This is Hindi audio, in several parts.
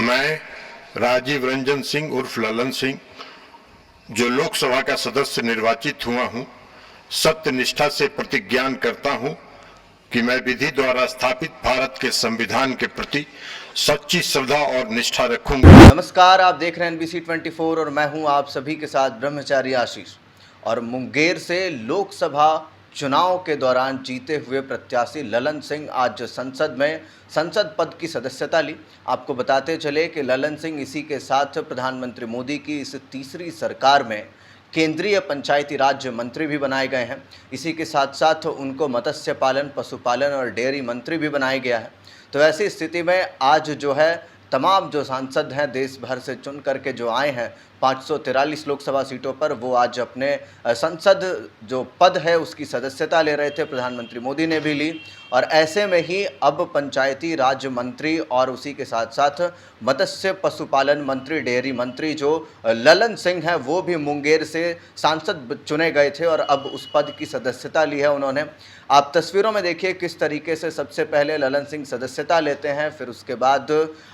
मैं राजीव रंजन सिंह उर्फ ललन सिंह, जो लोकसभा का सदस्य निर्वाचित हुआ हूं, सत्य निष्ठा से प्रतिज्ञान करता हूं कि मैं विधि द्वारा स्थापित भारत के संविधान के प्रति सच्ची श्रद्धा और निष्ठा रखूंगा। नमस्कार, आप देख रहे हैं NBC 24 और मैं हूं आप सभी के साथ ब्रह्मचारी आशीष। और मुंगेर से लोकसभा चुनाव के दौरान जीते हुए प्रत्याशी ललन सिंह आज संसद में संसद पद की सदस्यता ली। आपको बताते चले कि ललन सिंह इसी के साथ प्रधानमंत्री मोदी की इस तीसरी सरकार में केंद्रीय पंचायती राज मंत्री भी बनाए गए हैं। इसी के साथ साथ उनको मत्स्य पालन, पशुपालन और डेयरी मंत्री भी बनाया गया है। तो ऐसी स्थिति में आज जो है तमाम जो सांसद हैं देश भर से चुन करके जो आए हैं 543 लोकसभा सीटों पर, वो आज अपने संसद जो पद है उसकी सदस्यता ले रहे थे। प्रधानमंत्री मोदी ने भी ली और ऐसे में ही अब पंचायती राज मंत्री और उसी के साथ साथ मत्स्य पशुपालन मंत्री, डेयरी मंत्री जो ललन सिंह हैं वो भी मुंगेर से सांसद चुने गए थे और अब उस पद की सदस्यता ली है उन्होंने। आप तस्वीरों में देखिए किस तरीके से सबसे पहले ललन सिंह सदस्यता लेते हैं, फिर उसके बाद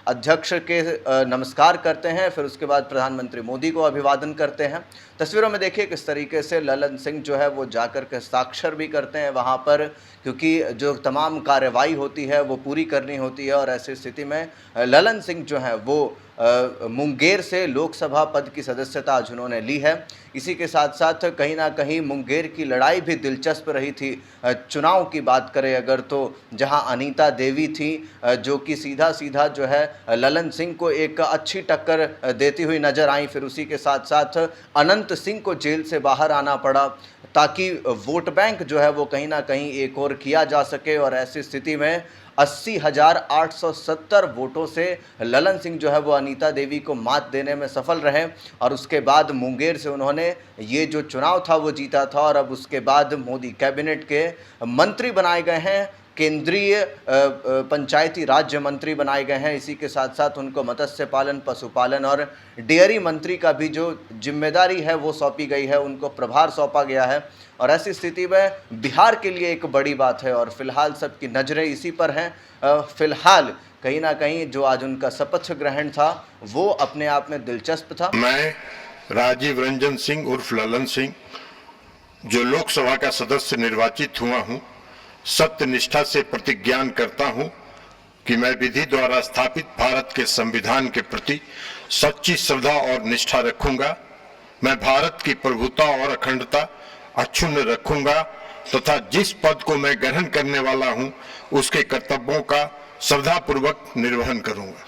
अध्यक्ष के नमस्कार करते हैं, फिर उसके बाद प्रधानमंत्री मोदी को अभिवादन करते हैं। तस्वीरों में देखिए किस तरीके से ललन सिंह जो है वो जाकर के हस्ताक्षर भी करते हैं वहाँ पर, क्योंकि जो तमाम कार्रवाई होती है वो पूरी करनी होती है। और ऐसी स्थिति में ललन सिंह जो है वो मुंगेर से लोकसभा पद की सदस्यता आज उन्होंने ली है। इसी के साथ साथ कहीं ना कहीं मुंगेर की लड़ाई भी दिलचस्प रही थी। चुनाव की बात करें अगर तो जहां अनीता देवी थी जो कि सीधा सीधा जो है ललन सिंह को एक अच्छी टक्कर देती हुई नजर आई। फिर उसी के साथ साथ अनंत सिंह को जेल से बाहर आना पड़ा ताकि वोट बैंक जो है वो कहीं ना कहीं एक और किया जा सके। और ऐसी स्थिति में 80,870 वोटों से ललन सिंह जो है वो अनीता देवी को मात देने में सफल रहे और उसके बाद मुंगेर से उन्होंने ये जो चुनाव था वो जीता था। और अब उसके बाद मोदी कैबिनेट के मंत्री बनाए गए हैं, केंद्रीय पंचायती राज्य मंत्री बनाए गए हैं। इसी के साथ साथ उनको मत्स्य पालन, पशुपालन और डेयरी मंत्री का भी जो जिम्मेदारी है वो सौंपी गई है, उनको प्रभार सौंपा गया है। और ऐसी स्थिति में बिहार के लिए एक बड़ी बात है और फिलहाल सबकी नज़रें इसी पर हैं। फिलहाल कहीं ना कहीं जो आज उनका शपथ ग्रहण था वो अपने आप में दिलचस्प था। मैं राजीव रंजन सिंह उर्फ ललन सिंह, जो लोकसभा का सदस्य निर्वाचित हुआ हूं, सत्य निष्ठा से प्रतिज्ञान करता हूं कि मैं विधि द्वारा स्थापित भारत के संविधान के प्रति सच्ची श्रद्धा और निष्ठा रखूंगा। मैं भारत की प्रभुता और अखंडता अक्षुण्ण रखूंगा तथा जिस पद को मैं ग्रहण करने वाला हूं उसके कर्तव्यों का श्रद्धापूर्वक निर्वहन करूंगा।